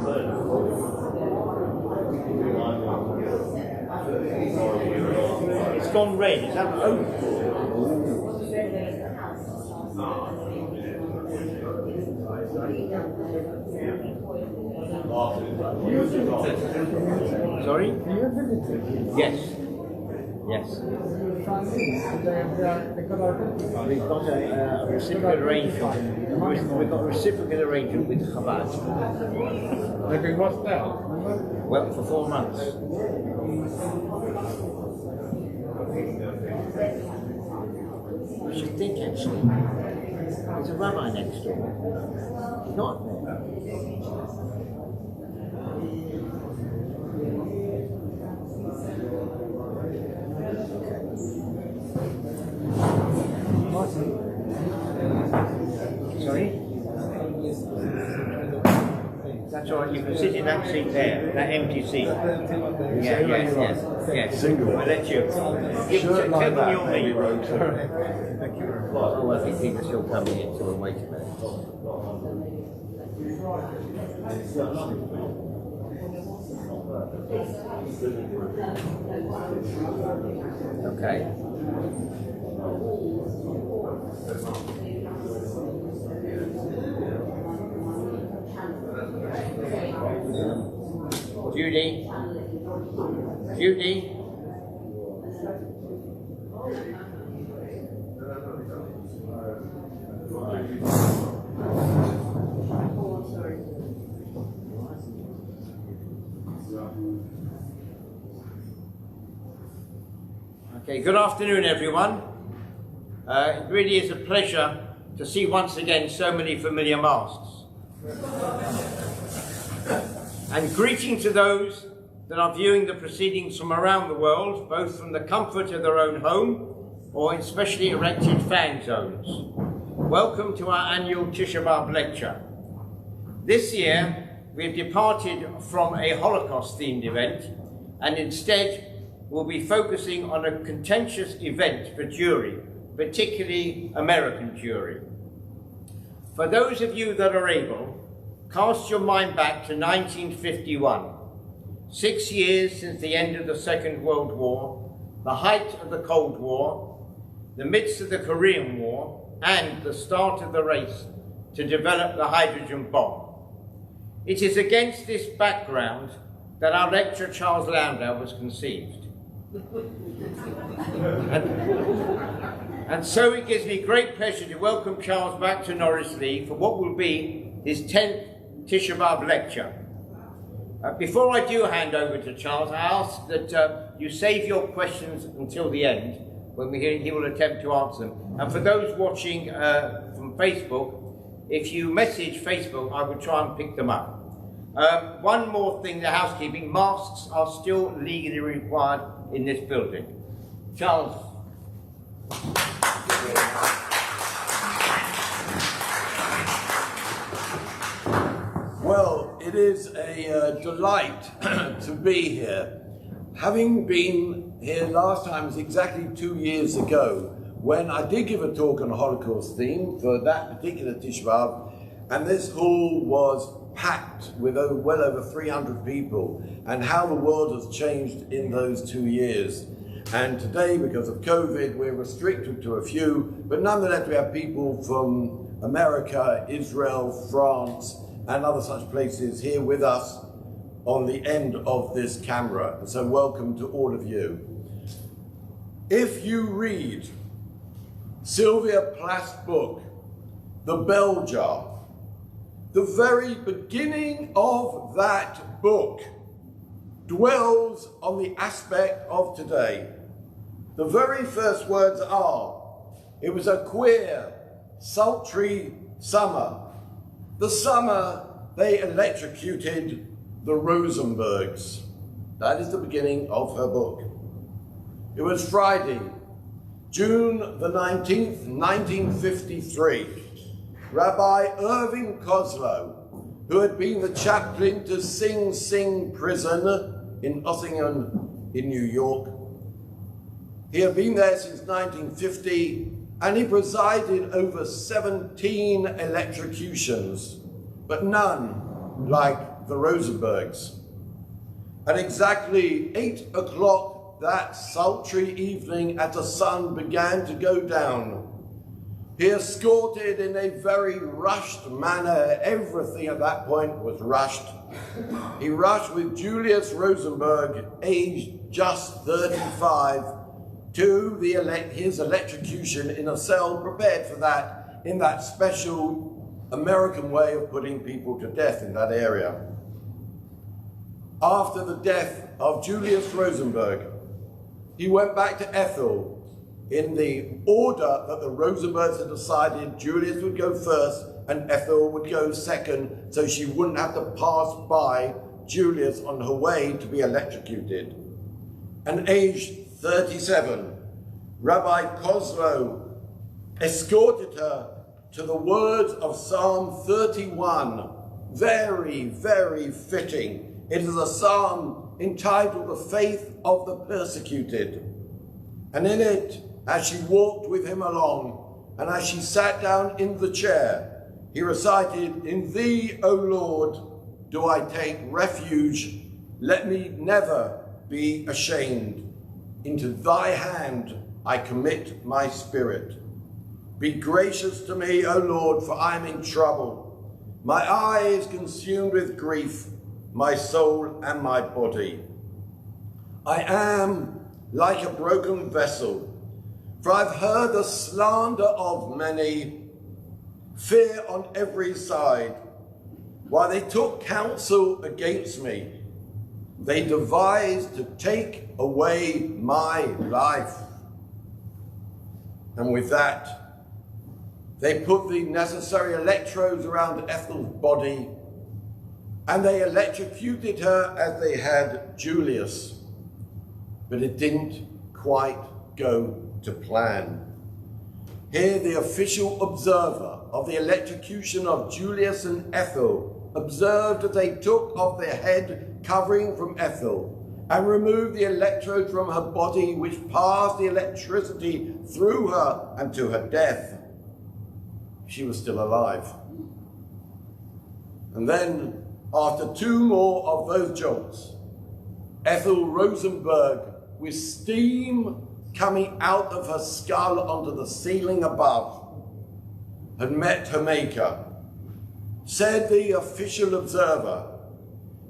It's gone red. Is that Sorry? Yes. Yes. We've got a reciprocal arrangement. We've got a reciprocal arrangement with Chabad. They've been lost out? Well, for 4 months. I should think actually. There's a rabbi next door. He's not there. Sorry? That's all right, you can sit in that seat there, that empty seat. Yes. Single. I'll let you. Shirt like that, you're me. Thank you. Oh, I think people still coming in, so we'll wait a minute. Okay. Judy? Okay, good afternoon everyone. It really is a pleasure to see once again so many familiar masks. And greeting to those that are viewing the proceedings from around the world, both from the comfort of their own home or in specially erected fan zones. Welcome to our annual Tisha B'Av lecture. This year, we've departed from a Holocaust-themed event and instead will be focusing on a contentious event for jury, particularly American jury. For those of you that are able, cast your mind back to 1951, 6 years since the end of the Second World War, the height of the Cold War, the midst of the Korean War, and the start of the race to develop the hydrogen bomb. It is against this background that our lecturer Charles Landau was conceived. And so it gives me great pleasure to welcome Charles back to Norris Lee for what will be his 10th Tisha B'Av lecture. Before I do hand over to Charles, I ask that you save your questions until the end, when he will attempt to answer them. And for those watching from Facebook, if you message Facebook, I will try and pick them up. One more thing, the housekeeping, masks are still legally required in this building. Charles. Well, it is a delight to be here. Having been here last time was exactly 2 years ago, when I did give a talk on the Holocaust theme for that particular Tisha B'Av, and this hall was packed with well over 300 people, and how the world has changed in those 2 years. And today, because of COVID, we're restricted to a few, but nonetheless we have people from America, Israel, France, and other such places here with us on the end of this camera. And so welcome to all of you. If you read Sylvia Plath's book, The Bell Jar, the very beginning of that book dwells on the aspect of today. The very first words are, it was a queer, sultry summer. The summer they electrocuted the Rosenbergs. That is the beginning of her book. It was Friday, June the 19th, 1953. Rabbi Irving Koslow, who had been the chaplain to Sing Sing prison in Ossington in New York. He had been there since 1950, and he presided over 17 electrocutions, but none like the Rosenbergs. At exactly 8 o'clock that sultry evening, as the sun began to go down, he escorted in a very rushed manner, everything at that point was rushed. He rushed with Julius Rosenberg, aged just 35, to his electrocution in a cell prepared for that, in that special American way of putting people to death in that area. After the death of Julius Rosenberg, he went back to Ethel in the order that the Rosenbergs had decided. Julius would go first and Ethel would go second, so she wouldn't have to pass by Julius on her way to be electrocuted. And aged 37, Rabbi Kozlo escorted her to the words of Psalm 31, very, very fitting. It is a psalm entitled The Faith of the Persecuted. And in it, as she walked with him along, and as she sat down in the chair, he recited, "In thee, O Lord, do I take refuge. Let me never be ashamed. Into thy hand I commit my spirit. Be gracious to me, O Lord, for I am in trouble. My eye is consumed with grief, my soul and my body. I am like a broken vessel, for I've heard the slander of many, fear on every side. While they took counsel against me, they devised to take away my life." And with that, they put the necessary electrodes around Ethel's body, and they electrocuted her as they had Julius. But it didn't quite go to plan. Here, the official observer of the electrocution of Julius and Ethel observed as they took off their head covering from Ethel and removed the electrode from her body, which passed the electricity through her and to her death. She was still alive. And then, after 2 more of those jolts, Ethel Rosenberg, with steam coming out of her skull onto the ceiling above, had met her maker. Said the official observer,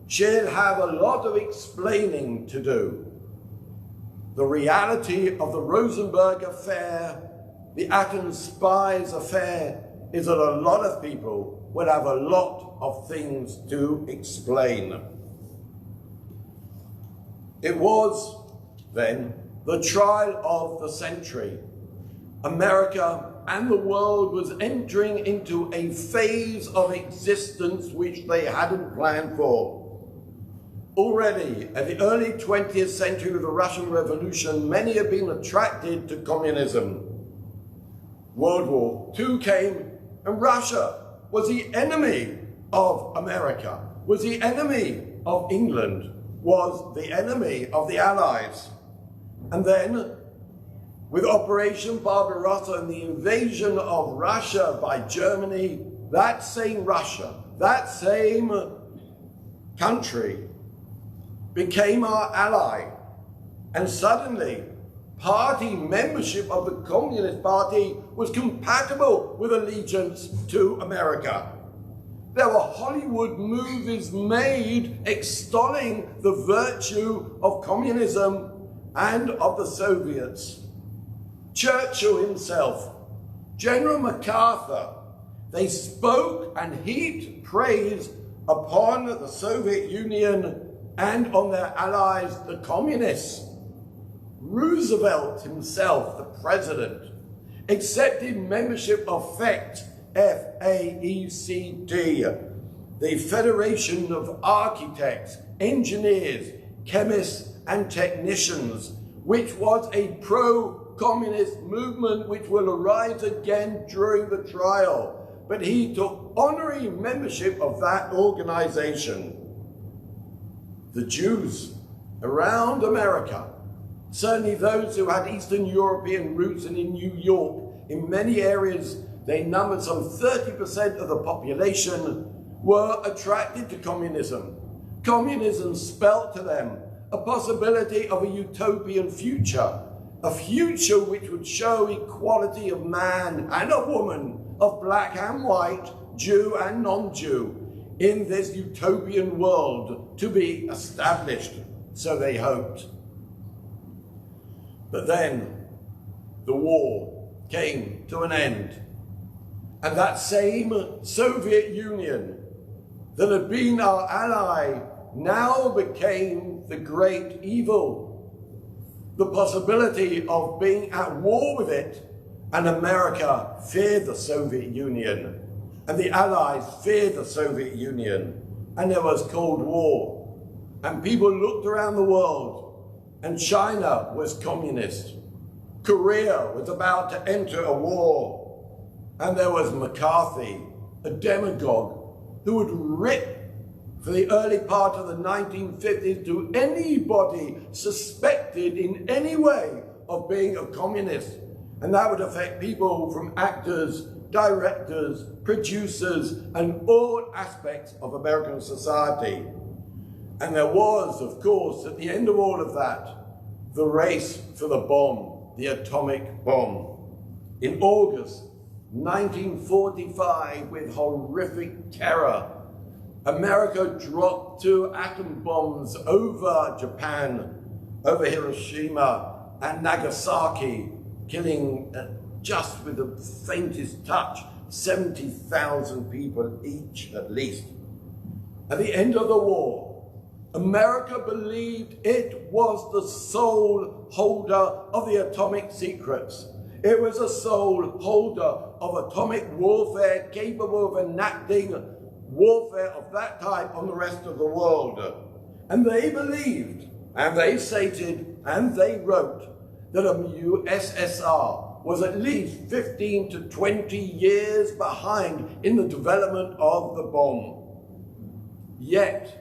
"She'll have a lot of explaining to do. The reality of the Rosenberg affair, the Atom spies affair, is that a lot of people will have a lot of things to explain." It was, then, the trial of the century. America and the world was entering into a phase of existence which they hadn't planned for. Already, at the early 20th century with the Russian Revolution, many had been attracted to communism. World War II came, and Russia was the enemy of America, was the enemy of England, was the enemy of the Allies. And then, with Operation Barbarossa and the invasion of Russia by Germany, that same Russia, that same country, became our ally. And suddenly, party membership of the Communist Party was compatible with allegiance to America. There were Hollywood movies made extolling the virtue of communism and of the Soviets. Churchill himself, General MacArthur, they spoke and heaped praise upon the Soviet Union and on their allies, the communists. Roosevelt himself, the president, accepted membership of FAECT, F-A-E-C-T, the Federation of Architects, Engineers, Chemists and Technicians, which was a pro-communist movement which will arise again during the trial. But he took honorary membership of that organization. The Jews around America, certainly those who had Eastern European roots and in New York, in many areas they numbered some 30% of the population, were attracted to communism. Communism spelt to them a possibility of a utopian future, a future which would show equality of man and of woman, of black and white, Jew and non-Jew, in this utopian world to be established, so they hoped. But then the war came to an end, and that same Soviet Union that had been our ally now became the great evil. The possibility of being at war with it, and America feared the Soviet Union, and the Allies feared the Soviet Union, and there was Cold War, and people looked around the world, and China was communist, Korea was about to enter a war, and there was McCarthy, a demagogue, who would rip for the early part of the 1950s to anybody suspected in any way of being a communist. And that would affect people from actors, directors, producers, and all aspects of American society. And there was, of course, at the end of all of that, the race for the bomb, the atomic bomb. In August 1945, with horrific terror, America dropped 2 atom bombs over Japan, over Hiroshima and Nagasaki, killing, just with the faintest touch, 70,000 people each, at least. At the end of the war, America believed it was the sole holder of the atomic secrets. It was a sole holder of atomic warfare capable of enacting warfare of that type on the rest of the world. And they believed, and they stated, and they wrote that a USSR was at least 15 to 20 years behind in the development of the bomb. Yet,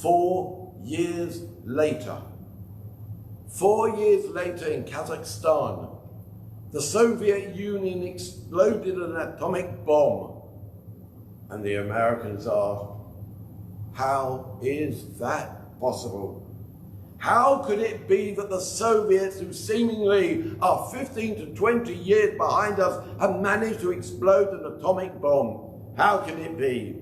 4 years later in Kazakhstan, the Soviet Union exploded an atomic bomb. And the Americans asked, how is that possible? How could it be that the Soviets, who seemingly are 15 to 20 years behind us, have managed to explode an atomic bomb? How can it be?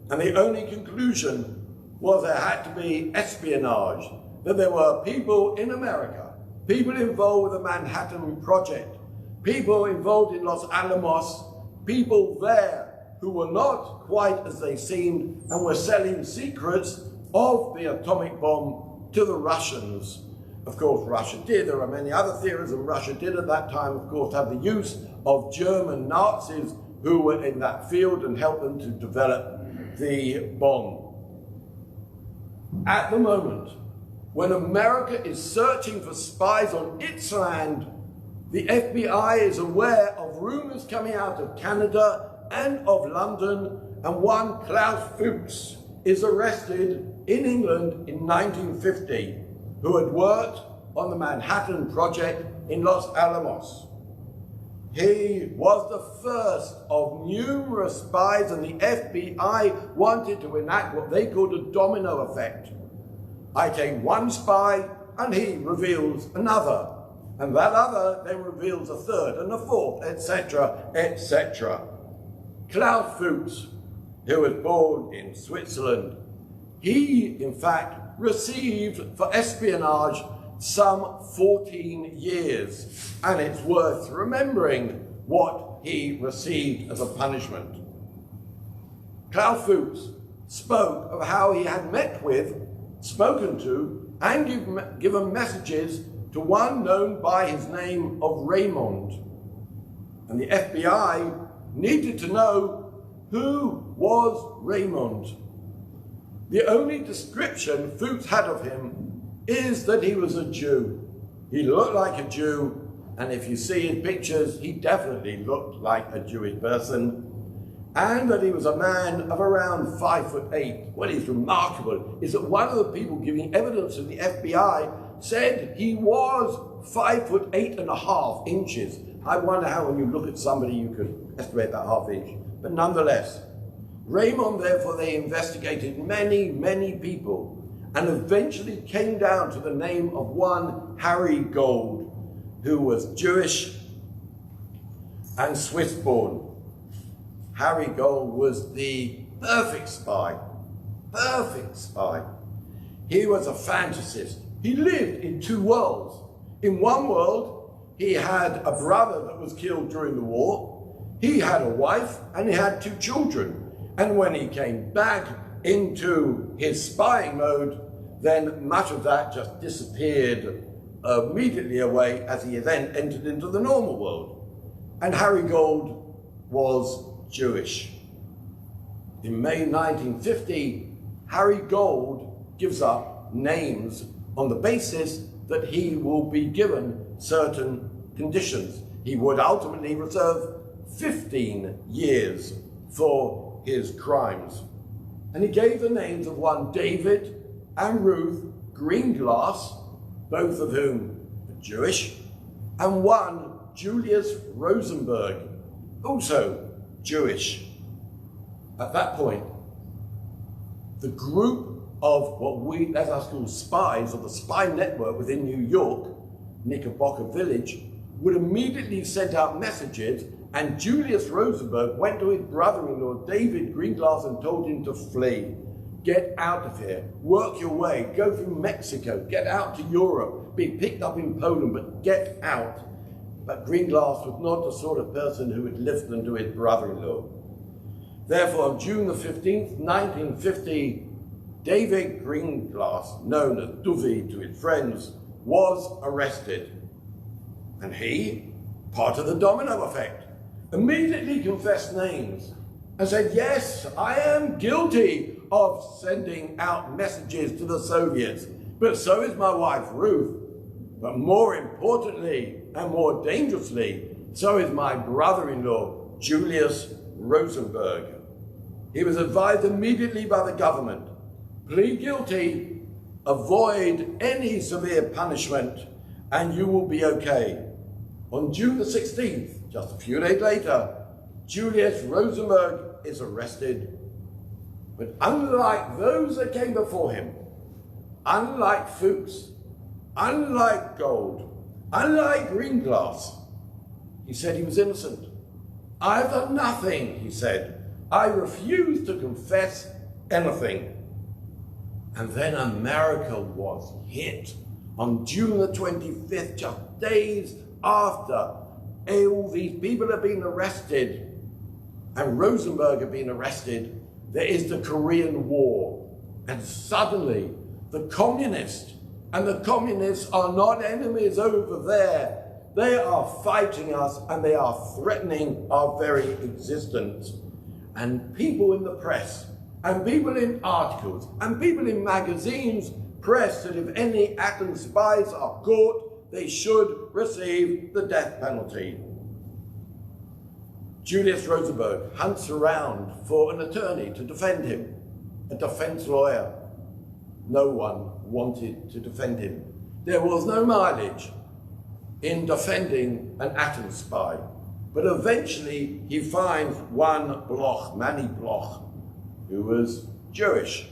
And the only conclusion was there had to be espionage, that there were people in America, people involved with the Manhattan Project, people involved in Los Alamos, people there who were not quite as they seemed and were selling secrets of the atomic bomb to the Russians. Of course, Russia did. There are many other theories, and Russia did at that time, of course, have the use of German Nazis who were in that field and helped them to develop the bomb. At the moment, when America is searching for spies on its land, the FBI is aware of rumors coming out of Canada and of London, and one Klaus Fuchs is arrested in England in 1950, who had worked on the Manhattan Project in Los Alamos. He was the first of numerous spies, and the FBI wanted to enact what they called a domino effect. I take one spy, and he reveals another, and that other then reveals a third and a fourth, etc., etc. Klaus Fuchs, who was born in Switzerland, he, in fact, received for espionage some 14 years, and it's worth remembering what he received as a punishment. Klaus Fuchs spoke of how he had met with, spoken to, and given messages to one known by his name of Raymond. And the FBI needed to know who was Raymond. The only description Fuchs had of him is that he was a Jew. He looked like a Jew, and if you see his pictures, he definitely looked like a Jewish person, and that he was a man of around 5'8". What is remarkable is that one of the people giving evidence to the FBI said he was 5'8.5 inches. I wonder how when you look at somebody you could estimate that half inch. But nonetheless, Raymond, therefore, they investigated many, many people and eventually came down to the name of one Harry Gold, who was Jewish and Swiss-born. Harry Gold was the perfect spy. Perfect spy. He was a fantasist. He lived in two worlds. In one world, he had a brother that was killed during the war. He had a wife and he had two children. And when he came back into his spying mode, then much of that just disappeared immediately away as he then entered into the normal world. And Harry Gold was Jewish. In May 1950, Harry Gold gives up names on the basis that he will be given certain conditions. He would ultimately reserve 15 years for his crimes. And he gave the names of one David and Ruth Greenglass, both of whom are Jewish, and one Julius Rosenberg, also Jewish. At that point, the group of what we let us call spies, or the spy network within New York, Knickerbocker Village, would immediately send out messages, and Julius Rosenberg went to his brother-in-law, David Greenglass, and told him to flee. Get out of here, work your way, go through Mexico, get out to Europe, be picked up in Poland, but get out. But Greenglass was not the sort of person who would listen to his brother-in-law. Therefore, on June the 15th, 1950, David Greenglass, known as Duvey to his friends, was arrested. And he, part of the domino effect, immediately confessed names and said, yes, I am guilty of sending out messages to the Soviets, but so is my wife Ruth. But more importantly and more dangerously, so is my brother-in-law, Julius Rosenberg. He was advised immediately by the government, plead guilty, avoid any severe punishment, and you will be okay. On June the 16th, just a few days later, Julius Rosenberg is arrested. But unlike those that came before him, unlike Fuchs, unlike Gold, unlike Greenglass, he said he was innocent. I've done nothing, he said. I refuse to confess anything. And then America was hit on June the 25th, just days after all these people have been arrested and Rosenberg had been arrested. There is the Korean War, and suddenly the communists, and the communists are not enemies over there, they are fighting us and they are threatening our very existence. And people in the press, and people in articles, and people in magazines press that if any atom spies are caught, they should receive the death penalty. Julius Rosenberg hunts around for an attorney to defend him, a defense lawyer. No one wanted to defend him. There was no mileage in defending an atom spy. But eventually he finds one Bloch, Manny Bloch, who was Jewish,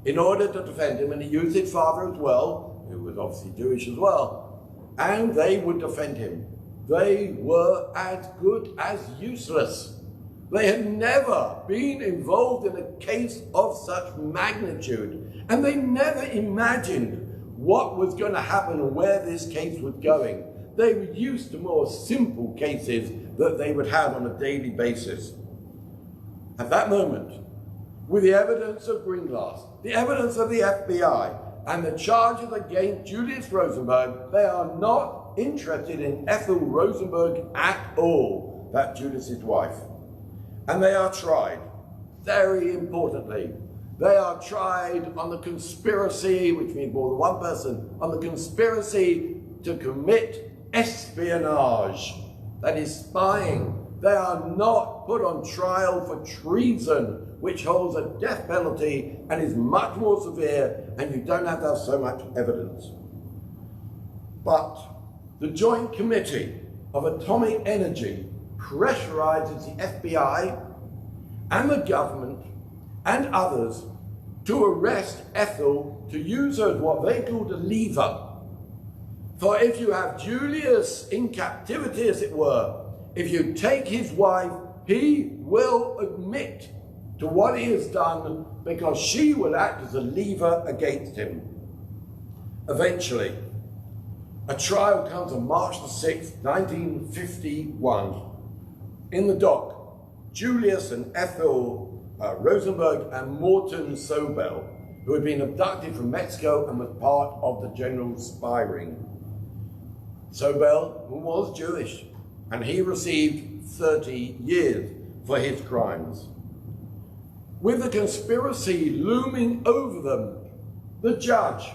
in order to defend him, and he used his father as well, who was obviously Jewish as well, and they would defend him. They were as good as useless. They had never been involved in a case of such magnitude, and they never imagined what was going to happen and where this case was going. They were used to more simple cases that they would have on a daily basis. At that moment, with the evidence of Greenglass, the evidence of the FBI, and the charges against Julius Rosenberg, they are not interested in Ethel Rosenberg at all, that's Julius's wife. And they are tried, very importantly, they are tried on the conspiracy, which means more than one person, on the conspiracy to commit espionage, that is spying. They are not put on trial for treason, which holds a death penalty and is much more severe, and you don't have to have so much evidence. But the Joint Committee of Atomic Energy pressurizes the FBI and the government and others to arrest Ethel, to use her as what they called a lever. For if you have Julius in captivity, as it were, if you take his wife, he will admit to what he has done, because she will act as a lever against him. Eventually, a trial comes on March the 6th, 1951. In the dock, Julius and Ethel Rosenberg and Morton Sobel, who had been abducted from Mexico and was part of the general spy ring. Sobel, who was Jewish, and he received 30 years for his crimes. With the conspiracy looming over them, the judge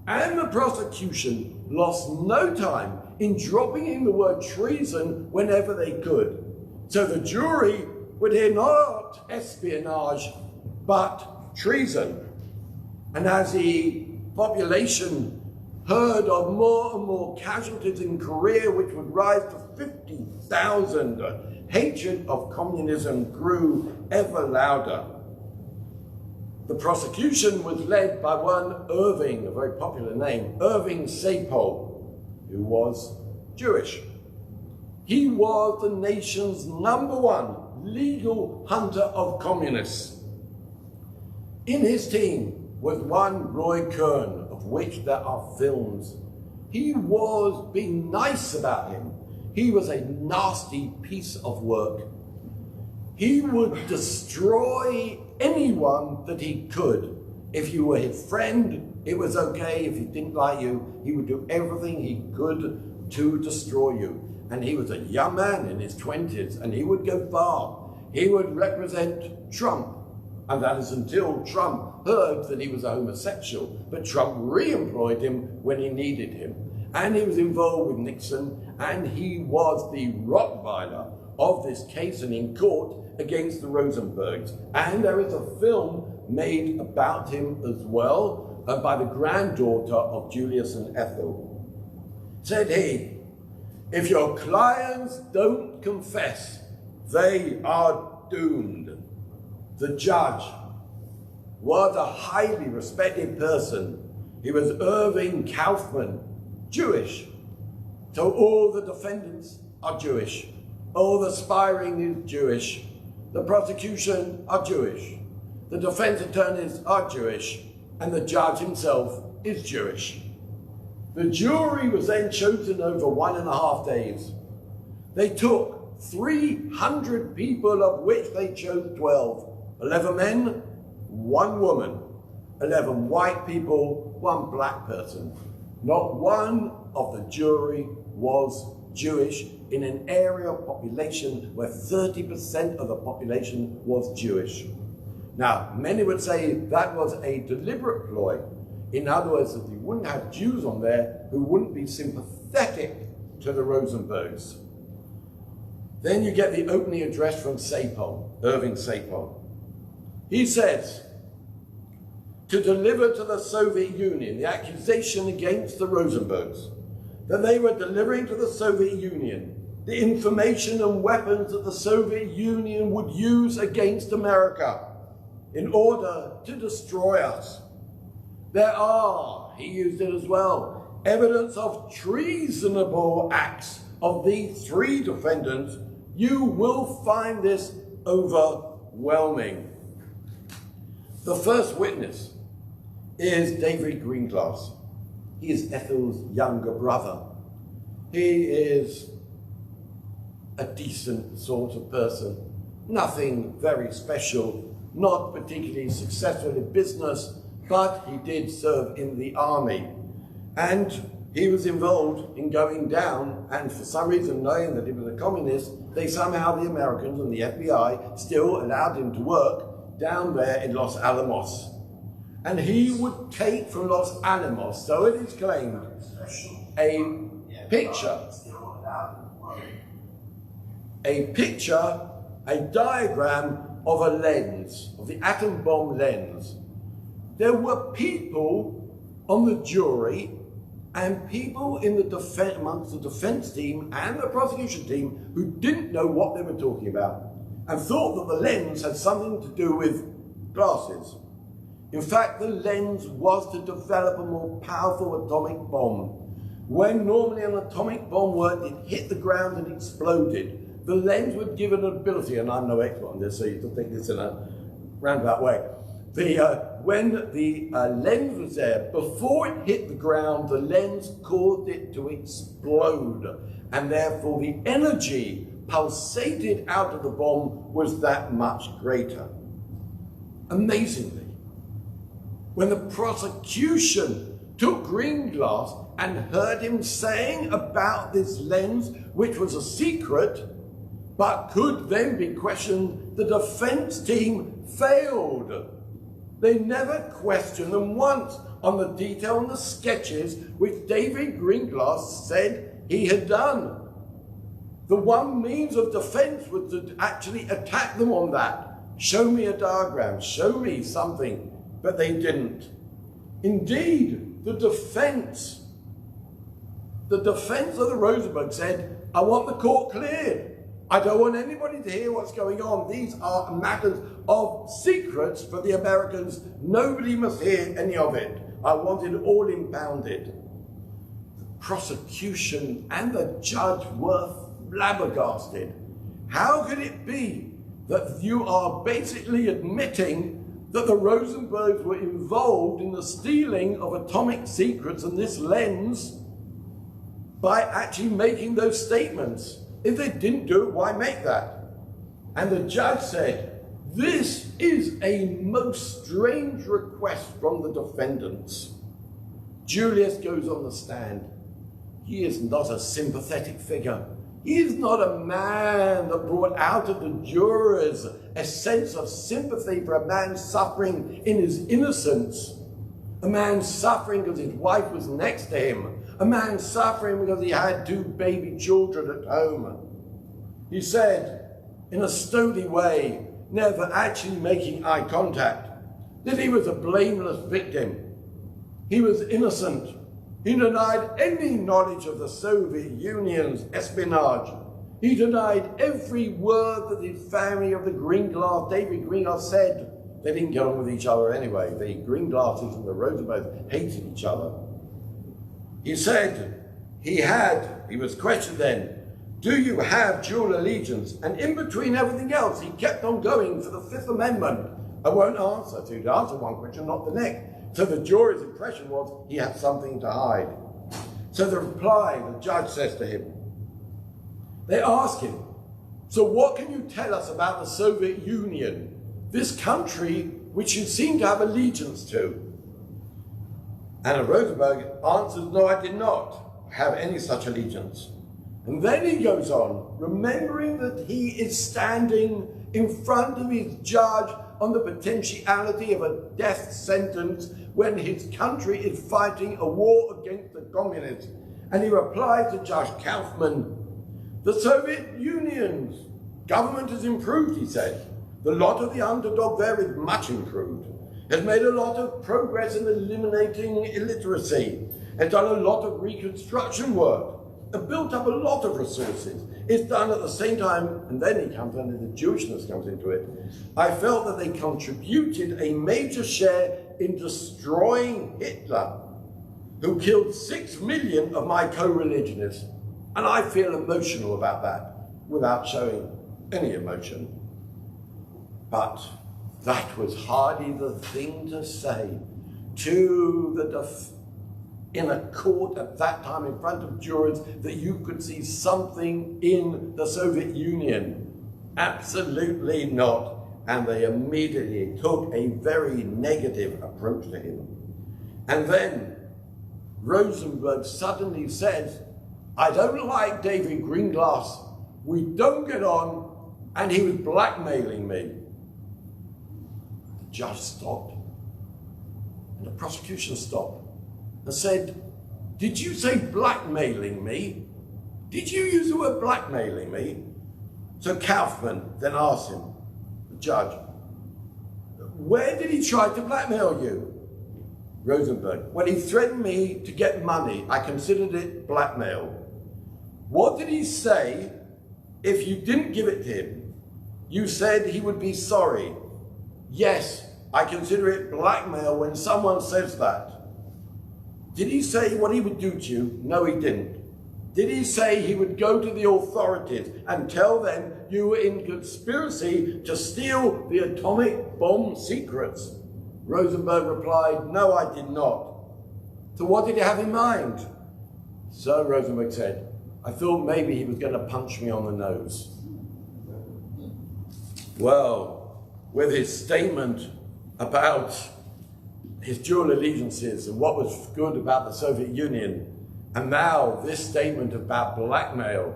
and the prosecution lost no time in dropping in the word treason whenever they could. So the jury would hear not espionage, but treason. And as the population heard of more and more casualties in Korea, which would rise to 50,000, hatred of communism grew ever louder. The prosecution was led by one Irving, a very popular name, Irving Sapol, who was Jewish. He was the nation's #1 legal hunter of communists. In his team was one Roy Kern, of which there are films. He was being nice about him. He was a nasty piece of work. He would destroy anyone that he could. If you were his friend, it was okay. If he didn't like you, he would do everything he could to destroy you. And he was a young man in his 20s, and he would go far. He would represent Trump, and that is until Trump heard that he was a homosexual, but Trump re-employed him when he needed him. And he was involved with Nixon, and he was the Rottweiler of this case and in court against the Rosenbergs. And there is a film made about him as well by the granddaughter of Julius and Ethel. Said he, if your clients don't confess, they are doomed. The judge was a highly respected person. He was Irving Kaufman, Jewish. So all the defendants are Jewish. All the spy ring is Jewish. The prosecution are Jewish. The defense attorneys are Jewish. And the judge himself is Jewish. The jury was then chosen over 1.5 days. They took 300 people, of which they chose 12. 11 men, 1 woman. 11 white people, 1 black person. Not one of the jury was Jewish in an area of population where 30% of the population was Jewish. Now, many would say that was a deliberate ploy. In other words, that you wouldn't have Jews on there who wouldn't be sympathetic to the Rosenbergs. Then you get the opening address from Sapol, Irving Sapol. He says, to deliver to the Soviet Union the accusation against the Rosenbergs, that they were delivering to the Soviet Union the information and weapons that the Soviet Union would use against America in order to destroy us. There are, he used it as well, evidence of treasonable acts of these 3 defendants. You will find this overwhelming. The first witness is David Greenglass. He is Ethel's younger brother. He is a decent sort of person, nothing very special, not particularly successful in business, but he did serve in the army. And he was involved in going down, and for some reason, knowing that he was a communist, they somehow, the Americans and the FBI, still allowed him to work down there in Los Alamos. And he would take from Los Alamos, so it is claimed, a diagram of a lens, of the atom bomb lens. There were people on the jury and people in the amongst the defense team and the prosecution team who didn't know what they were talking about and thought that the lens had something to do with glasses. In fact, the lens was to develop a more powerful atomic bomb. When normally an atomic bomb worked, it hit the ground and exploded. The lens would give it an ability, and I'm no expert on this, so you can take this in a roundabout way. When the lens was there, before it hit the ground, the lens caused it to explode, and therefore the energy pulsated out of the bomb was that much greater. Amazingly, when the prosecution took Greenglass and heard him saying about this lens, which was a secret, but could then be questioned, the defense team failed. They never questioned them once on the detail and the sketches which David Greenglass said he had done. The one means of defense was to actually attack them on that. Show me a diagram, show me something, but they didn't. Indeed, the defense of the Rosenberg said, I want the court cleared. I don't want anybody to hear what's going on. These are matters of secrets for the Americans. Nobody must hear any of it. I want it all impounded. The prosecution and the judge were flabbergasted. How could it be that you are basically admitting that the Rosenbergs were involved in the stealing of atomic secrets and this lens by actually making those statements? If they didn't do it, why make that? And the judge said, this is a most strange request from the defendants. Julius goes on the stand. He is not a sympathetic figure. He is not a man that brought out of the jurors a sense of sympathy for a man suffering in his innocence, a man suffering because his wife was next to him, a man suffering because he had 2 baby children at home. He said, in a stony way, never actually making eye contact, that he was a blameless victim. He was innocent. He denied any knowledge of the Soviet Union's espionage. He denied every word that the family of the Greenglass, David Greenglass, said. They didn't get on with each other anyway. The Greenglasses and the Rosenbergs hated each other. He said he was questioned then, do you have dual allegiance? And in between everything else, he kept on going for the Fifth Amendment. I won't answer. So he'd answer one question, not the next. So the jury's impression was he had something to hide. So the reply, the judge says to him, they ask him, so what can you tell us about the Soviet Union, this country which you seem to have allegiance to? And Rosenberg answers, no, I did not have any such allegiance. And then he goes on, remembering that he is standing in front of his judge on the potentiality of a death sentence when his country is fighting a war against the communists. And he replied to Judge Kaufman, the Soviet Union's government has improved, he said. The lot of the underdog there is much improved. Has made a lot of progress in eliminating illiteracy. Has done a lot of reconstruction work. And built up a lot of resources. It's done at the same time, and then he comes under the Jewishness comes into it. I felt that they contributed a major share in destroying Hitler, who killed 6 million of my co-religionists. And I feel emotional about that, without showing any emotion. But that was hardly the thing to say to the in a court at that time in front of jurors that you could see something in the Soviet Union. Absolutely not. And they immediately took a very negative approach to him. And then Rosenberg suddenly says, I don't like David Greenglass. We don't get on, and he was blackmailing me. The judge stopped, and the prosecution stopped. And said, did you say blackmailing me? Did you use the word blackmailing me? So Kaufman then asked him, the judge, where did he try to blackmail you? Rosenberg, when he threatened me to get money, I considered it blackmail. What did he say if you didn't give it to him? You said he would be sorry. Yes, I consider it blackmail when someone says that. Did he say what he would do to you? No, he didn't. Did he say he would go to the authorities and tell them you were in conspiracy to steal the atomic bomb secrets? Rosenberg replied, no, I did not. So what did he have in mind? So Rosenberg said, I thought maybe he was going to punch me on the nose. Well, with his statement about his dual allegiances and what was good about the Soviet Union, and now this statement about blackmail,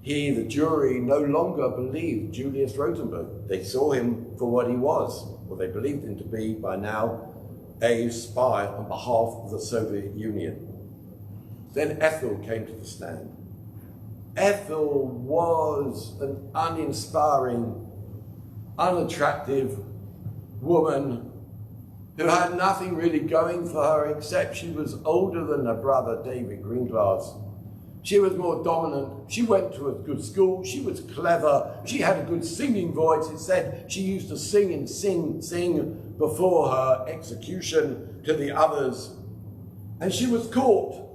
the jury no longer believed Julius Rosenberg. They saw him for what he was, or they believed him to be by now, a spy on behalf of the Soviet Union. Then Ethel came to the stand. Ethel was an uninspiring, unattractive woman who had nothing really going for her except she was older than her brother, David Greenglass. She was more dominant. She went to a good school. She was clever. She had a good singing voice. It said she used to sing and sing before her execution to the others. And she was caught.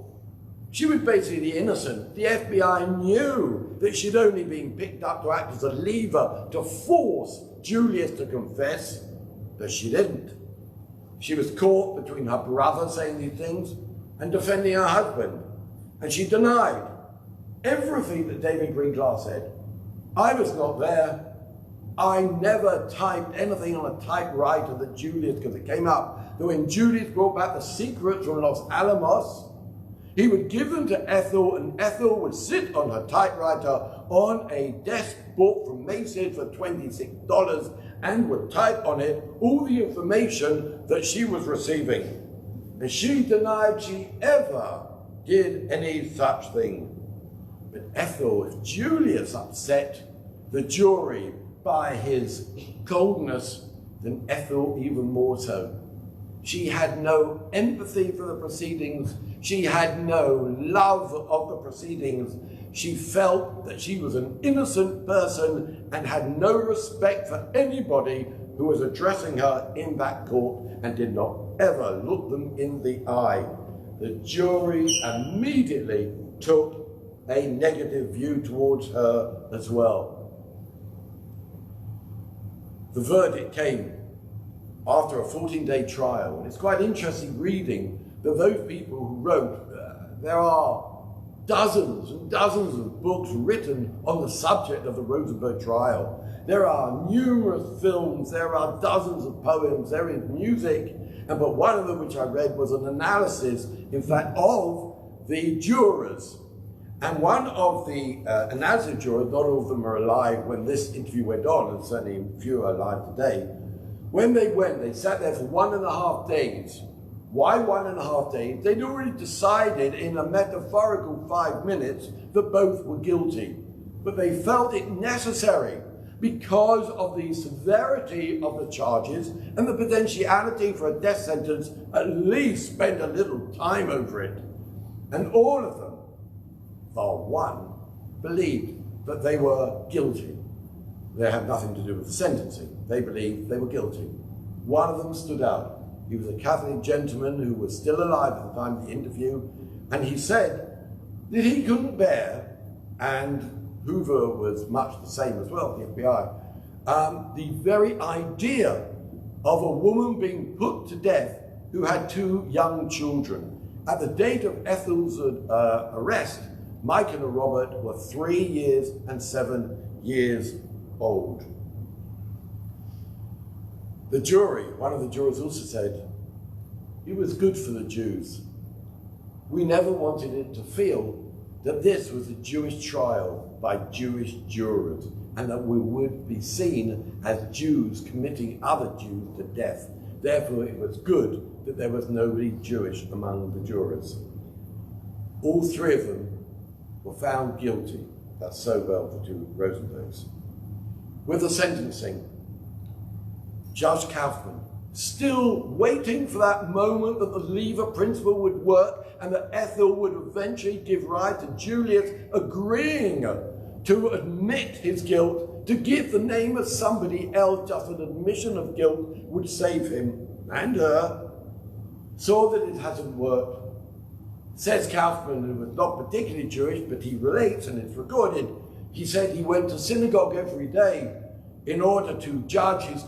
She was basically innocent. The FBI knew that she'd only been picked up to act as a lever to force Julius to confess, but she didn't. She was caught between her brother saying these things and defending her husband. And she denied everything that David Greenglass said. I was not there. I never typed anything on a typewriter that Julius, because it came up that when Julius brought back the secrets from Los Alamos, he would give them to Ethel, and Ethel would sit on her typewriter on a desk bought from Macy's for $26 and would type on it all the information that she was receiving. And she denied she ever did any such thing. But Ethel, if Julius upset the jury by his coldness, then Ethel even more so. She had no empathy for the proceedings. She had no love of the proceedings. She felt that she was an innocent person and had no respect for anybody who was addressing her in that court and did not ever look them in the eye. The jury immediately took a negative view towards her as well. The verdict came after a 14-day trial, and it's quite interesting reading that those people who wrote, there are dozens and dozens of books written on the subject of the Rosenberg trial. There are numerous films, there are dozens of poems, there is music, but one of them which I read was an analysis, in fact, of the jurors. And one of the analysis jurors, not all of them are alive when this interview went on, and certainly few are alive today. When they went, they sat there for 1.5 days. Why 1.5 days? They'd already decided in a metaphorical 5 minutes that both were guilty. But they felt it necessary because of the severity of the charges and the potentiality for a death sentence, at least spend a little time over it. And all of them, bar one, believed that they were guilty. They had nothing to do with the sentencing. They believed they were guilty. One of them stood out. He was a Catholic gentleman who was still alive at the time of the interview, and he said that he couldn't bear, and Hoover was much the same as well, the FBI, the very idea of a woman being put to death who had 2 young children. At the date of Ethel's arrest, Mike and Robert were 3 years and 7 years old. The jury, one of the jurors also said, it was good for the Jews. We never wanted it to feel that this was a Jewish trial by Jewish jurors and that we would be seen as Jews committing other Jews to death. Therefore, it was good that there was nobody Jewish among the jurors. All 3 of them were found guilty. That's so well for 2 Rosenbergs. With the sentencing, Judge Kaufman, still waiting for that moment that the lever principle would work and that Ethel would eventually give rise to Julius agreeing to admit his guilt, to give the name of somebody else, just an admission of guilt would save him and her, saw that it hasn't worked. Says Kaufman, who was not particularly Jewish, but he relates and it's recorded, he said he went to synagogue every day in order to judge his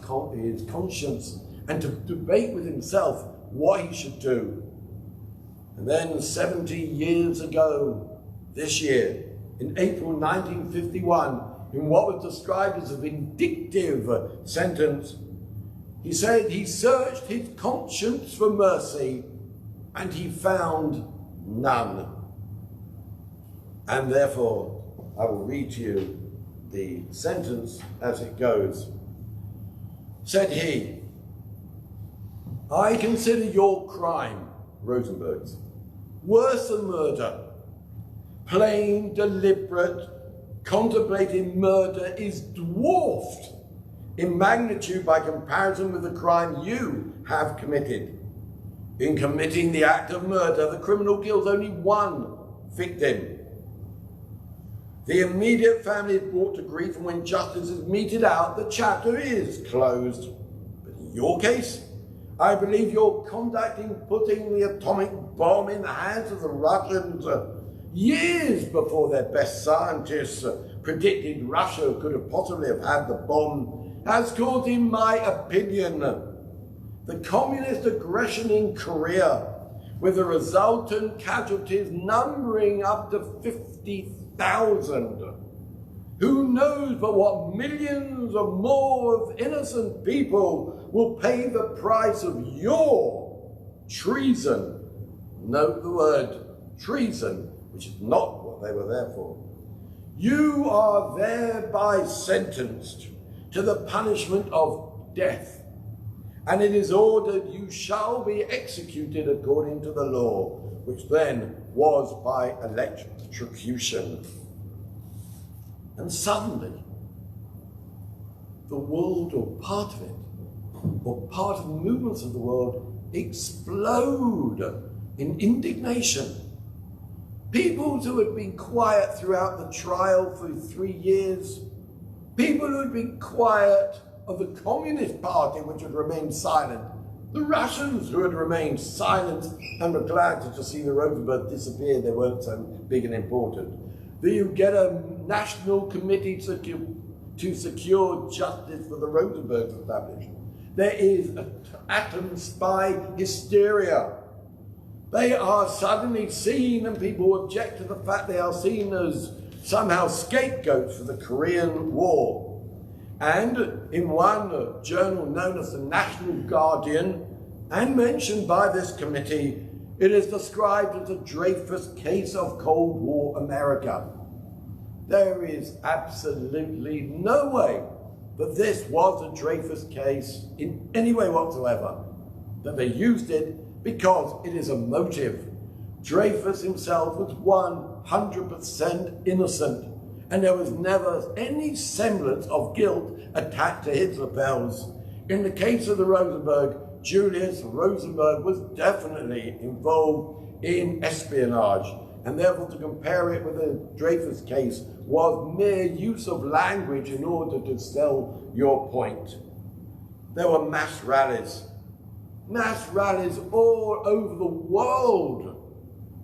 conscience and to debate with himself what he should do. And then 70 years ago, this year, in April 1951, in what was described as a vindictive sentence, he said he searched his conscience for mercy and he found none. And therefore, I will read to you the sentence as it goes. Said he, I consider your crime, Rosenberg's, worse than murder. Plain, deliberate, contemplated murder is dwarfed in magnitude by comparison with the crime you have committed. In committing the act of murder, the criminal kills only one victim. The immediate family is brought to grief, and when justice is meted out, the chapter is closed. But in your case, I believe your conduct in putting the atomic bomb in the hands of the Russians years before their best scientists predicted Russia could have possibly have had the bomb has caused, in my opinion, the communist aggression in Korea, with the resultant casualties numbering up to 50,000. Who knows but what millions or more of innocent people will pay the price of your treason. Note the word treason, which is not what they were there for. You are thereby sentenced to the punishment of death, and it is ordered you shall be executed according to the law, which then was by electrocution. And suddenly, the world, or part of it, or part of the movements of the world, explode in indignation. People who had been quiet throughout the trial for 3 years, people who had been quiet of the Communist Party, which had remained silent, the Russians who had remained silent and were glad to just see the Rosenberg disappear, they weren't so big and important. That you get a national committee to secure justice for the Rosenbergs established. There is atom spy hysteria. They are suddenly seen, and people object to the fact they are seen as somehow scapegoats for the Korean War. And in one journal known as the National Guardian, and mentioned by this committee, it is described as a Dreyfus case of Cold War America. There is absolutely no way that this was a Dreyfus case in any way whatsoever, that they used it because it is a motive. Dreyfus himself was 100% innocent, and there was never any semblance of guilt attached to his lapels. In the case of the Rosenberg, Julius Rosenberg was definitely involved in espionage, and therefore to compare it with the Dreyfus case was mere use of language in order to sell your point. There were mass rallies all over the world,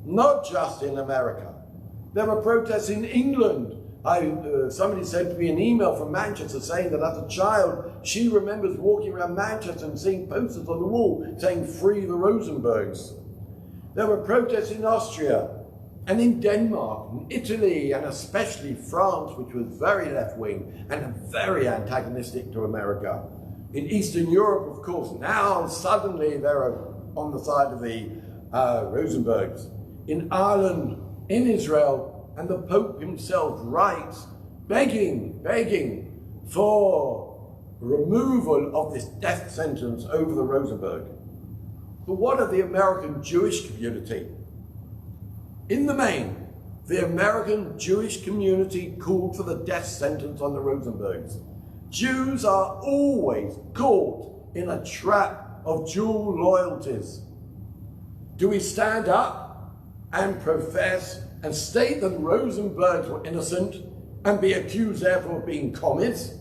not just in America. There were protests in England. Somebody sent me an email from Manchester saying that as a child, she remembers walking around Manchester and seeing posters on the wall saying, "Free the Rosenbergs." There were protests in Austria and in Denmark, and Italy, and especially France, which was very left-wing and very antagonistic to America. In Eastern Europe, of course, now suddenly they're on the side of the Rosenbergs. In Ireland, in Israel, and the Pope himself writes, begging for removal of this death sentence over the Rosenberg. But what of the American Jewish community? In the main, the American Jewish community called for the death sentence on the Rosenbergs. Jews are always caught in a trap of dual loyalties. Do we stand up and profess and state that Rosenbergs were innocent and be accused therefore of being commies?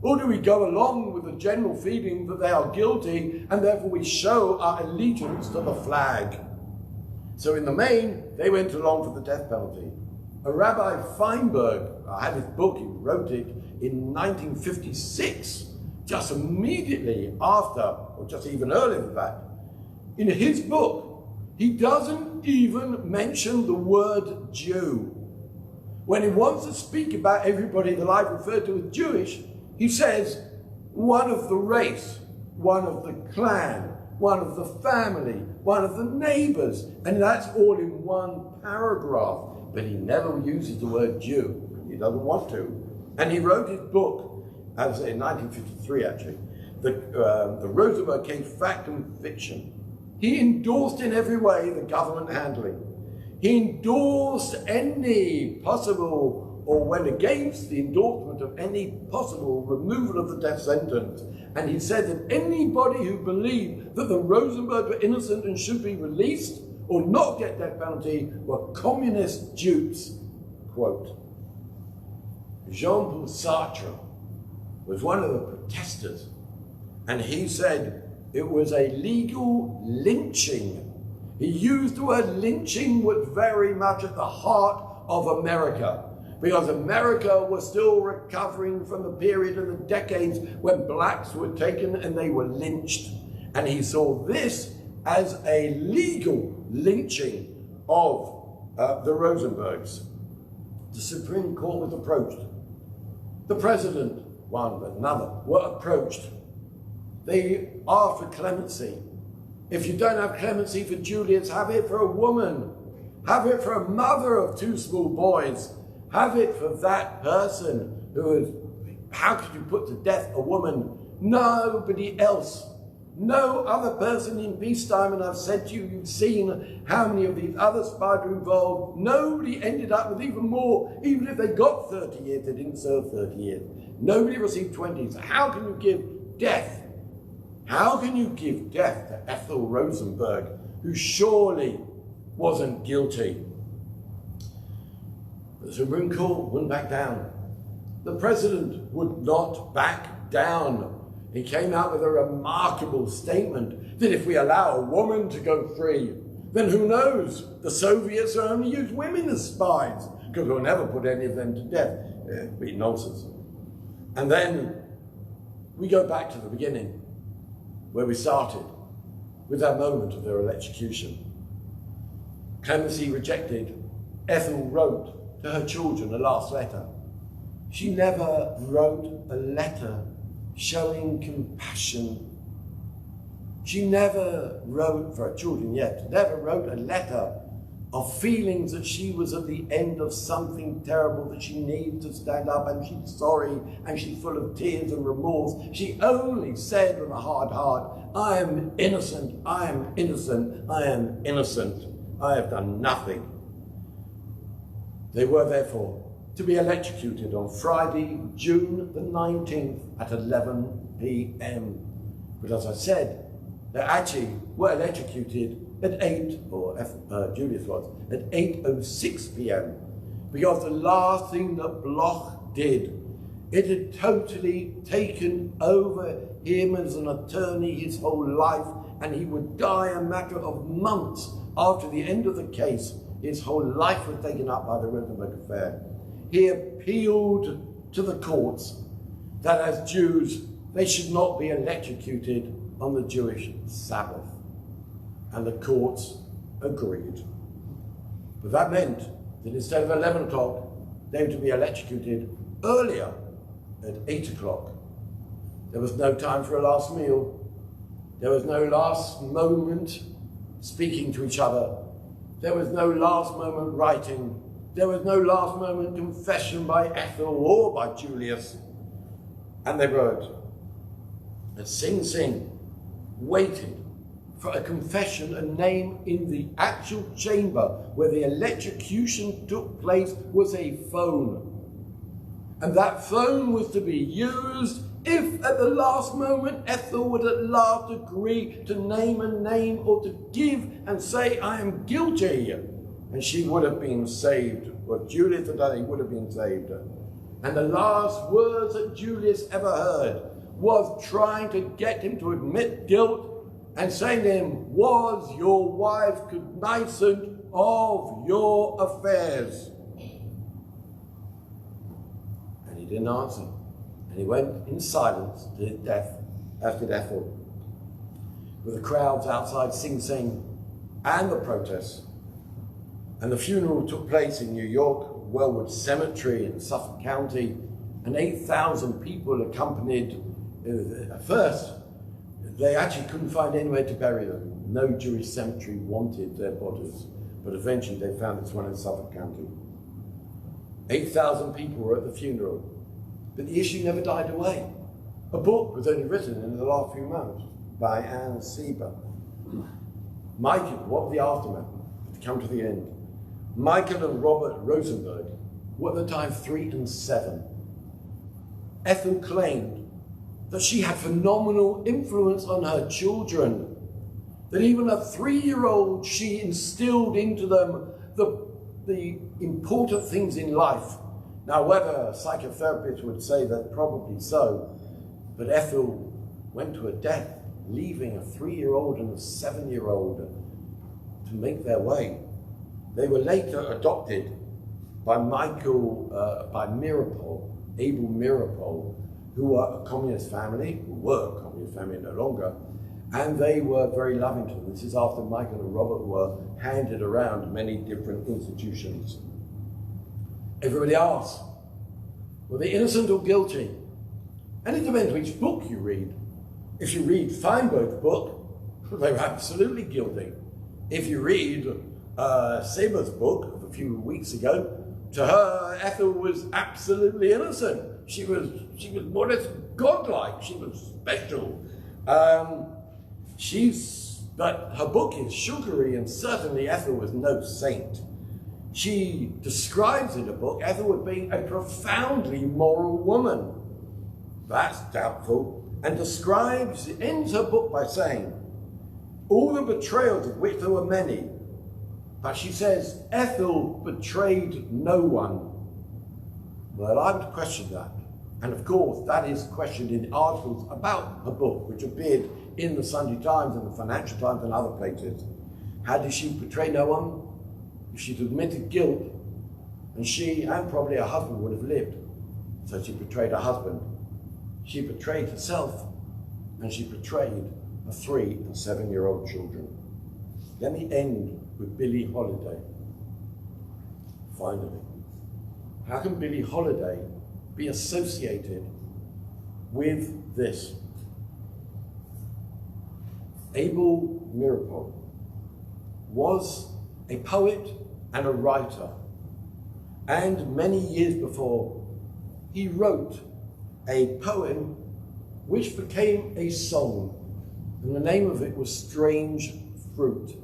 Or do we go along with the general feeling that they are guilty and therefore we show our allegiance to the flag? So in the main, they went along for the death penalty. A Rabbi Feinberg, I had his book, he wrote it in 1956, just immediately after, or just even earlier than that. In his book, he doesn't even mention the word Jew. When he wants to speak about everybody that I've referred to as Jewish, he says one of the race, one of the clan, one of the family, one of the neighbors, and that's all in one paragraph. But he never uses the word Jew. He doesn't want to. And he wrote his book, as in 1953 actually, the Rosenberg case, Fact and Fiction. He endorsed in every way the government handling. He endorsed any possible, or went against the endorsement of any possible removal of the death sentence. And he said that anybody who believed that the Rosenbergs were innocent and should be released or not get death penalty were communist dupes. Quote, Jean-Paul Sartre was one of the protesters, and he said it was a legal lynching. He used the word lynching was very much at the heart of America, because America was still recovering from the period of the decades when blacks were taken and they were lynched. And he saw this as a legal lynching of the Rosenbergs. The Supreme Court was approached. The president, one but another, were approached. They asked for clemency. If you don't have clemency for Julius, have it for a woman. Have it for a mother of two small boys. Have it for that person who is, how could you put to death a woman? Nobody else. No other person in peacetime, and I've said to you, you've seen how many of these other spies were involved. Nobody ended up with even more. Even if they got 30 years, they didn't serve 30 years. Nobody received 20. So how can you give death? How can you give death to Ethel Rosenberg, who surely wasn't guilty? The Supreme Court wouldn't back down. The president would not back down. He came out with a remarkable statement that if we allow a woman to go free, then who knows? The Soviets will only use women as spies, because we'll never put any of them to death. It'd be nonsense. And then we go back to the beginning, where we started, with that moment of their electrocution. Clemency rejected. Ethel wrote to her children a last letter. She never wrote a letter showing compassion. She never wrote, for her children yet, never wrote a letter of feelings that she was at the end of something terrible, that she needed to stand up and she's sorry and she's full of tears and remorse. She only said with a hard heart, I am innocent, I am innocent, I am innocent. I have done nothing. They were therefore to be electrocuted on Friday, June the 19th at 11 p.m. But as I said, they actually were electrocuted at 8, or Julius was, at 8:06 p.m. because the last thing that Bloch did, it had totally taken over him as an attorney his whole life, and he would die a matter of months after the end of the case. His whole life was taken up by the Rosenberg affair. He appealed to the courts that as Jews, they should not be electrocuted on the Jewish Sabbath. And the courts agreed. But that meant that instead of 11 o'clock, they were to be electrocuted earlier at 8 o'clock. There was no time for a last meal. There was no last moment speaking to each other. There was no last moment writing. There was no last moment confession by Ethel or by Julius. And they wrote, and Sing Sing waited for a confession, a name in the actual chamber where the electrocution took place was a phone. And that phone was to be used if at the last moment Ethel would at last agree to name a name or to give and say, I am guilty. And she would have been saved. What Julius had done, he would have been saved. And the last words that Julius ever heard was trying to get him to admit guilt and saying to him, was your wife cognizant of your affairs? And he didn't answer. And he went in silence to his death, as did Ethel, with the crowds outside Sing Sing and the protests. And the funeral took place in New York, Wellwood Cemetery in Suffolk County, and 8,000 people accompanied. At first, they actually couldn't find anywhere to bury them. No Jewish cemetery wanted their bodies, but eventually they found this one in Suffolk County. 8,000 people were at the funeral, but the issue never died away. A book was only written in the last few months by Anne Sieber. Michael, what was the aftermath? To come to the end. Michael and Robert Rosenberg were at the time 3 and 7. Ethel claimed that she had phenomenal influence on her children, that even a 3-year-old she instilled into them the important things in life. Now, whether a psychotherapist would say that, probably so, but Ethel went to her death, leaving a 3-year-old and a 7-year-old to make their way. They were later adopted by Abel Mirapol, who were a communist family, who were a communist family no longer, and they were very loving to them. This is after Michael and Robert were handed around many different institutions. Everybody asks, were they innocent or guilty? And it depends which book you read. If you read Feinberg's book, they were absolutely guilty. If you read Sieber's book of a few weeks ago, to her, Ethel was absolutely innocent. She was more or less godlike. She was special. But her book is sugary, and certainly Ethel was no saint. She describes in the book Ethel as being a profoundly moral woman. That's doubtful. And ends her book by saying, all the betrayals of which there were many, but she says, Ethel betrayed no one. Well, I would question that. And of course, that is questioned in articles about her book, which appeared in the Sunday Times and the Financial Times and other places. How did she betray no one? If she'd admitted guilt, and she and probably her husband would have lived. So she betrayed her husband. She betrayed herself, and she betrayed her 3 and 7-year-old children. Let me end with Billie Holiday. Finally, how can Billie Holiday be associated with this? Abel Mirapol was a poet and a writer, and many years before, he wrote a poem which became a song, and the name of it was Strange Fruit.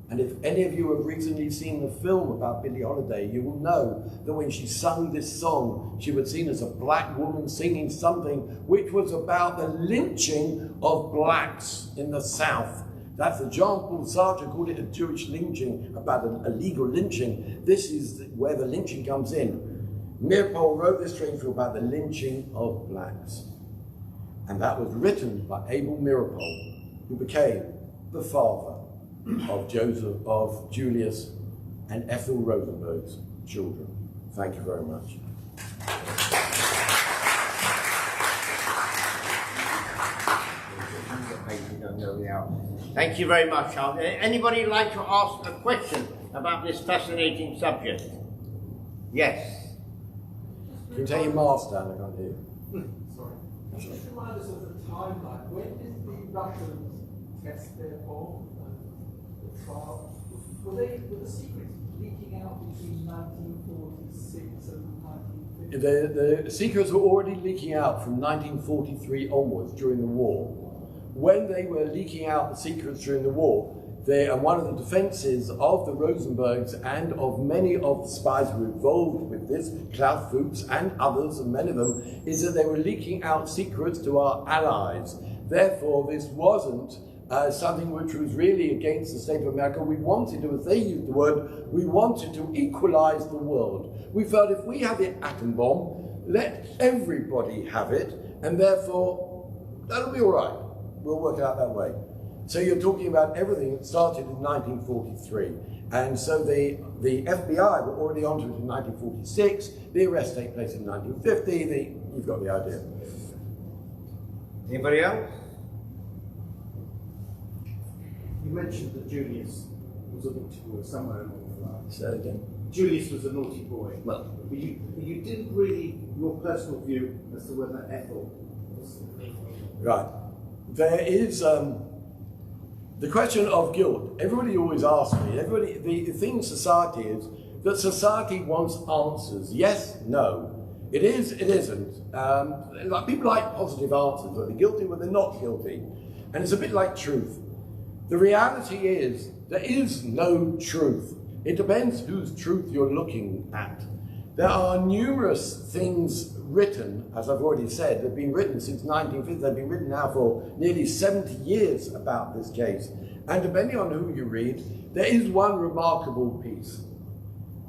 And if any of you have recently seen the film about Billie Holiday, you will know that when she sung this song, she was seen as a black woman singing something which was about the lynching of blacks in the South. That's the Jean-Paul Sartre called it a Jewish lynching, about a legal lynching. This is where the lynching comes in. Mirapol wrote this strange film about the lynching of blacks. And that was written by Abel Mirapol, who became the father of Julius and Ethel Rosenberg's children. Thank you very much. Thank you very much, Charles. Anybody like to ask a question about this fascinating subject? Yes. Can you take your mask down? I can't hear you. Sorry. Just remind us of the timeline. When did the Russians test their bomb? Were the secrets leaking out between 1946 and 1950? The secrets were already leaking out from 1943 onwards during the war. When they were leaking out the secrets during the war, one of the defenses of the Rosenbergs and of many of the spies who were involved with this, Klaus Fuchs and others, and many of them, is that they were leaking out secrets to our allies. Therefore, this wasn't something which was really against the state of America. We wanted to, as they used the word, we wanted to equalize the world. We felt if we had the atom bomb, let everybody have it, and therefore that'll be all right. We'll work it out that way. So you're talking about everything that started in 1943. And so the FBI were already onto it in 1946. The arrest take place in 1950. You've got the idea. Anybody else? You mentioned that Julius was a naughty boy somewhere along the line. Say that again. Julius was a naughty boy. Well, But you didn't really, your personal view as to whether Ethel was. right. There is the question of guilt. Everybody always asks me, the thing in society is that society wants answers. Yes, no. It is, it isn't. Like people like positive answers, whether they're guilty, whether they're not guilty. And it's a bit like truth. The reality is, there is no truth. It depends whose truth you're looking at. There are numerous things written, as I've already said, they've been written since 1950, they've been written now for nearly 70 years about this case. And depending on who you read, there is one remarkable piece.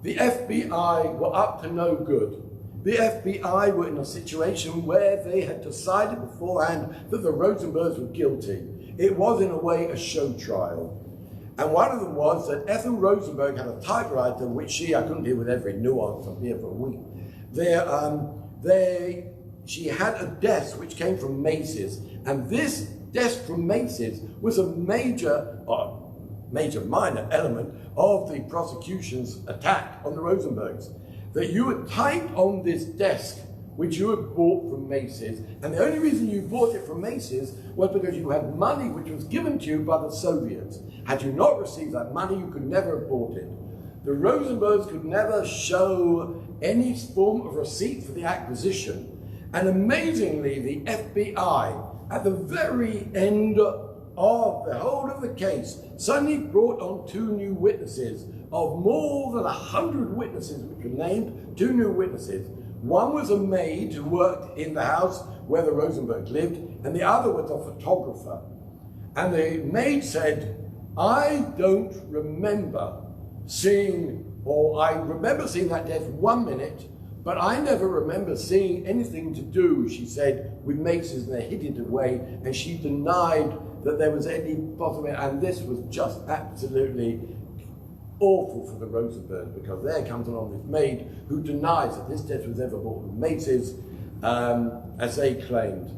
The FBI were up to no good. The FBI were in a situation where they had decided beforehand that the Rosenbergs were guilty. It was in a way a show trial. And one of them was that Ethel Rosenberg had a typewriter, which I couldn't deal with every nuance, I'll be here for a week. She had a desk which came from Macy's, and this desk from Macy's was a minor element of the prosecution's attack on the Rosenbergs. That you had typed on this desk, which you had bought from Macy's, and the only reason you bought it from Macy's was because you had money which was given to you by the Soviets. Had you not received that money, you could never have bought it. The Rosenbergs could never show any form of receipt for the acquisition. And amazingly, the FBI, at the very end of the whole of the case, suddenly brought on 2 new witnesses. Of more than 100 witnesses which were named, 2 new witnesses. One was a maid who worked in the house where the Rosenberg lived, and the other was a photographer. And the maid said, I don't remember seeing, or I remember seeing that death 1 minute, but I never remember seeing anything to do, she said, with Macy's, and they hid it away, and she denied that there was any possibility, and this was just absolutely awful for the Rosenberg, because there comes along this maid who denies that this death was ever bought from Macy's, as they claimed.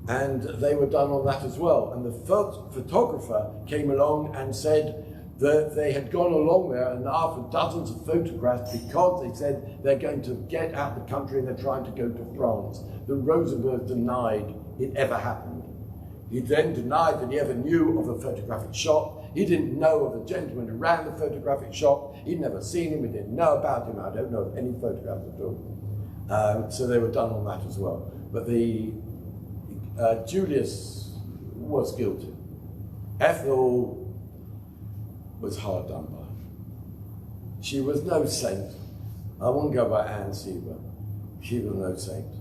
And they were done on that as well. And the photographer came along and said that they had gone along there and after dozens of photographs because they said they're going to get out of the country and they're trying to go to France. The Rosenberg denied it ever happened. He then denied that he ever knew of a photographic shop. He didn't know of the gentleman who ran the photographic shop. He'd never seen him. He didn't know about him. I don't know of any photographs at all. So they were done on that as well. But Julius was guilty. Ethel was hard done by. She was no saint. I won't go by Anne Sieber. She was no saint.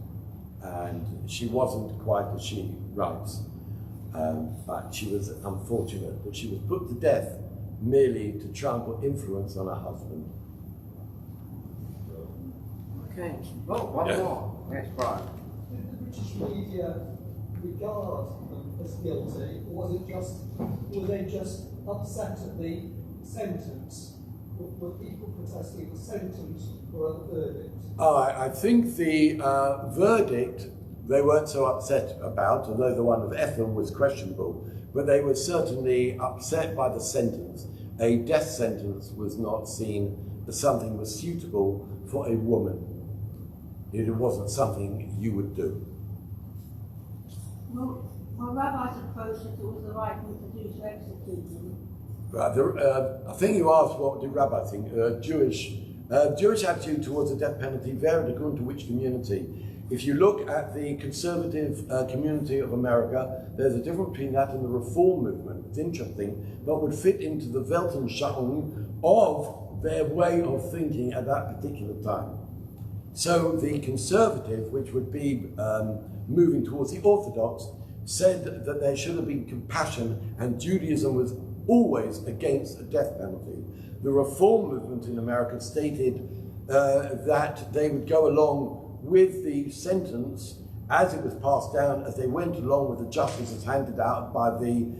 And she wasn't quite as she writes. But she was unfortunate that she was put to death merely to try and put influence on her husband. Okay. Oh, one more. Yes, Brian. Did the British media regard them as guilty, or were they just upset at the sentence? Were people protesting the sentence or at the verdict? I think the verdict they weren't so upset about, although the one of Ethel was questionable, but they were certainly upset by the sentence. A death sentence was not seen as something that was suitable for a woman. It wasn't something you would do. Well, rabbis approached it was the right thing to do to execute them. Right, I think you asked what did rabbis think. Jewish attitude towards the death penalty varied according to which community. If you look at the conservative community of America, there's a difference between that and the reform movement. It's interesting, but would fit into the Weltanschauung of their way of thinking at that particular time. So the conservative, which would be moving towards the Orthodox, said that there should have been compassion, and Judaism was always against the death penalty. The reform movement in America stated that they would go along with the sentence as it was passed down, as they went along with the justice handed out by the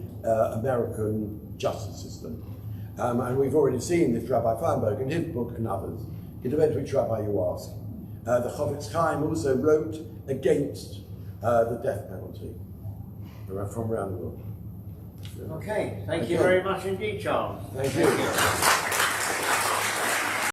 American justice system. And we've already seen this Rabbi Feinberg in his book and others. It depends which rabbi you ask. The Chofetz Chaim also wrote against the death penalty from around the world. Okay, thank you very much indeed, Charles. Thank you.